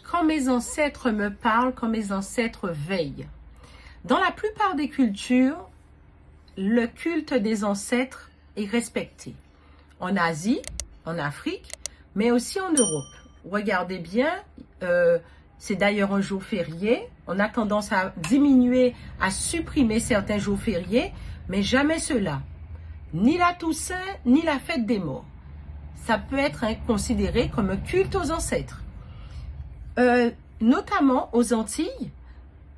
quand mes ancêtres me parlent, quand mes ancêtres veillent. Dans la plupart des cultures, le culte des ancêtres est respecté. En Asie, en Afrique, mais aussi en Europe. Regardez bien, c'est d'ailleurs un jour férié. On a tendance à diminuer, à supprimer certains jours fériés, mais jamais cela. Ni la Toussaint, ni la fête des morts. Ça peut être considéré comme un culte aux ancêtres. Notamment aux Antilles,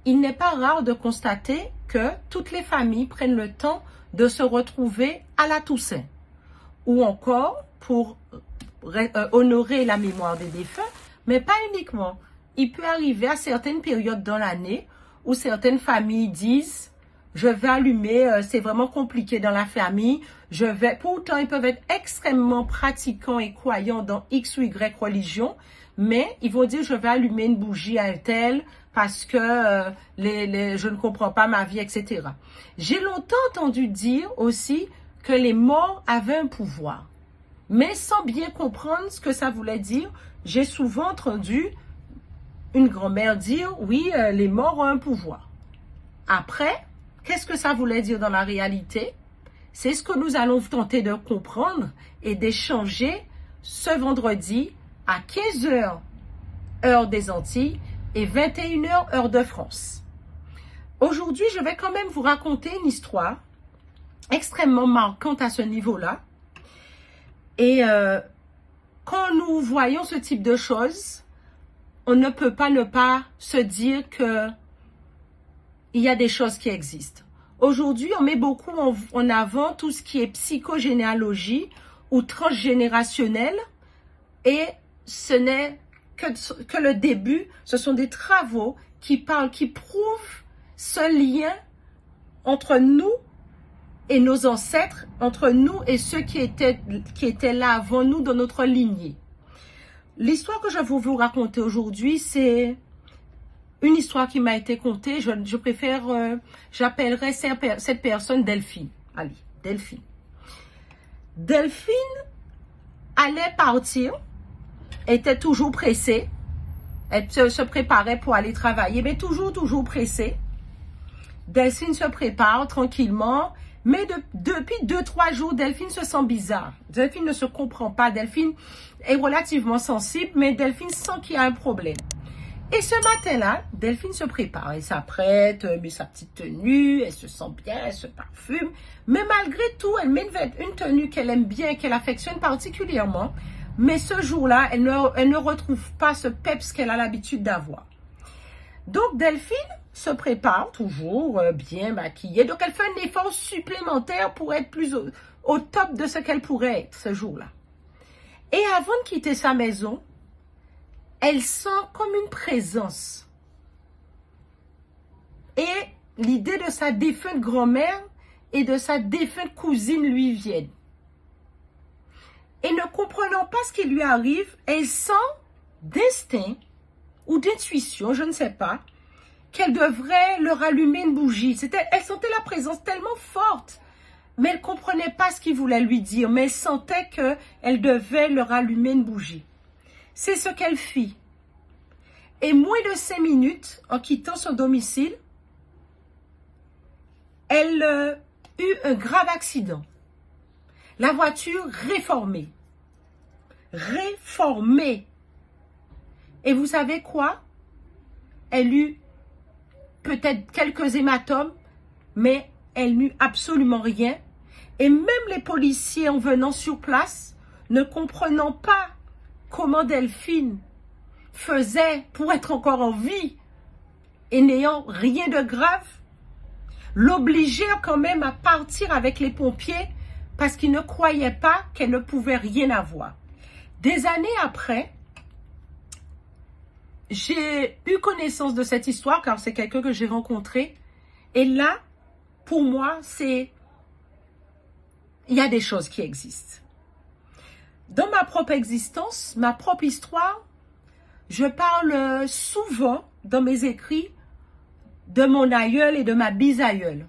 il n'est pas rare de constater que toutes les familles prennent le temps de se retrouver à la Toussaint. Ou encore pour honorer la mémoire des défunts, mais pas uniquement. Il peut arriver à certaines périodes dans l'année où certaines familles disent « je vais allumer, c'est vraiment compliqué dans la famille, je vais... » Pourtant, ils peuvent être extrêmement pratiquants et croyants dans X ou Y religion, mais ils vont dire « je vais allumer une bougie à un tel parce que je ne comprends pas ma vie, etc. » J'ai longtemps entendu dire aussi que les morts avaient un pouvoir. Mais sans bien comprendre ce que ça voulait dire, j'ai souvent entendu une grand-mère dire « oui, les morts ont un pouvoir ». Après, qu'est-ce que ça voulait dire dans la réalité? C'est ce que nous allons tenter de comprendre et d'échanger ce vendredi à 15 h, heure des Antilles, et 21 h, heure de France. Aujourd'hui, je vais quand même vous raconter une histoire extrêmement marquante à ce niveau-là. Et quand nous voyons ce type de choses, on ne peut pas ne pas se dire que il y a des choses qui existent. Aujourd'hui, on met beaucoup en avant tout ce qui est psychogénéalogie ou transgénérationnel, et ce n'est que le début. Ce sont des travaux qui prouvent ce lien entre nous et nos ancêtres, entre nous et ceux qui étaient là avant nous dans notre lignée. L'histoire que je vais vous raconter aujourd'hui, c'est une histoire qui m'a été contée. Je préfère, j'appellerai cette personne Delphine. Allez, Delphine. Delphine allait partir, était toujours pressée. Elle se préparait pour aller travailler, mais toujours pressée. Delphine se prépare tranquillement. Mais depuis 2-3 jours, Delphine se sent bizarre. Delphine ne se comprend pas. Delphine est relativement sensible, mais Delphine sent qu'il y a un problème. Et ce matin-là, Delphine se prépare. Elle s'apprête, met sa petite tenue, elle se sent bien, elle se parfume. Mais malgré tout, elle met une tenue qu'elle aime bien, qu'elle affectionne particulièrement. Mais ce jour-là, elle ne retrouve pas ce peps qu'elle a l'habitude d'avoir. Donc, Delphine se prépare toujours bien maquillée. Donc, elle fait un effort supplémentaire pour être plus au top de ce qu'elle pourrait être ce jour-là. Et avant de quitter sa maison, elle sent comme une présence. Et l'idée de sa défunte grand-mère et de sa défunte cousine lui viennent. Et ne comprenant pas ce qui lui arrive, elle sent d'instinct ou d'intuition, je ne sais pas, qu'elle devrait leur allumer une bougie. Elle sentait la présence tellement forte, mais elle ne comprenait pas ce qu'il voulait lui dire, mais elle sentait qu'elle devait leur allumer une bougie. C'est ce qu'elle fit. Et moins de 5 minutes, en quittant son domicile, elle eut un grave accident. La voiture réformée. Réformée. Et vous savez quoi? Elle eut peut-être quelques hématomes, mais elle n'eut absolument rien. Et même les policiers en venant sur place, ne comprenant pas comment Delphine faisait pour être encore en vie et n'ayant rien de grave, l'obligèrent quand même à partir avec les pompiers parce qu'ils ne croyaient pas qu'elle ne pouvait rien avoir. Des années après, j'ai eu connaissance de cette histoire car c'est quelqu'un que j'ai rencontré. Et là, pour moi, il y a des choses qui existent. Dans ma propre existence, ma propre histoire, je parle souvent dans mes écrits de mon aïeul et de ma bisaïeule.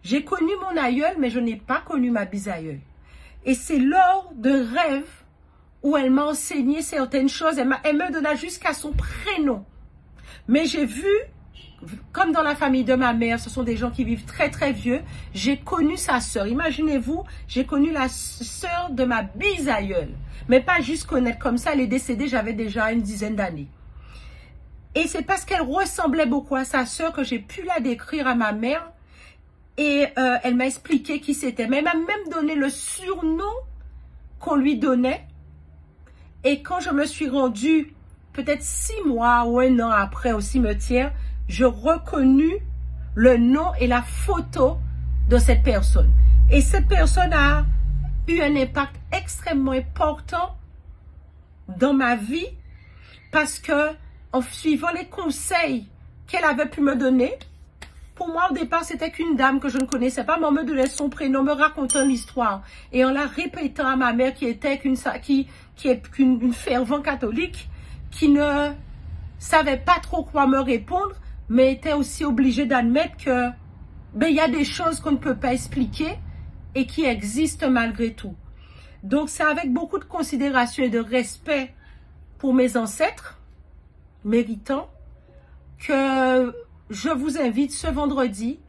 J'ai connu mon aïeul, mais je n'ai pas connu ma bisaïeule. Et c'est lors de rêves où elle m'a enseigné certaines choses. Elle me donna jusqu'à son prénom. Mais j'ai vu, comme dans la famille de ma mère, ce sont des gens qui vivent très très vieux, j'ai connu sa sœur. Imaginez-vous, j'ai connu la sœur de ma bisaïeule. Mais pas juste connaître comme ça, elle est décédée, j'avais déjà une dizaine d'années. Et c'est parce qu'elle ressemblait beaucoup à sa sœur que j'ai pu la décrire à ma mère. Et elle m'a expliqué qui c'était. Mais elle m'a même donné le surnom qu'on lui donnait. Et quand je me suis rendue, peut-être 6 mois ou 1 an après au cimetière, je reconnus le nom et la photo de cette personne. Et cette personne a eu un impact extrêmement important dans ma vie parce que en suivant les conseils qu'elle avait pu me donner, pour moi au départ c'était qu'une dame que je ne connaissais pas, mais on me donnait son prénom, me racontant l'histoire et en la répétant à ma mère qui était une fervente catholique qui ne savait pas trop quoi me répondre, mais était aussi obligée d'admettre que il y a des choses qu'on ne peut pas expliquer et qui existent malgré tout. Donc c'est avec beaucoup de considération et de respect pour mes ancêtres méritants que je vous invite ce vendredi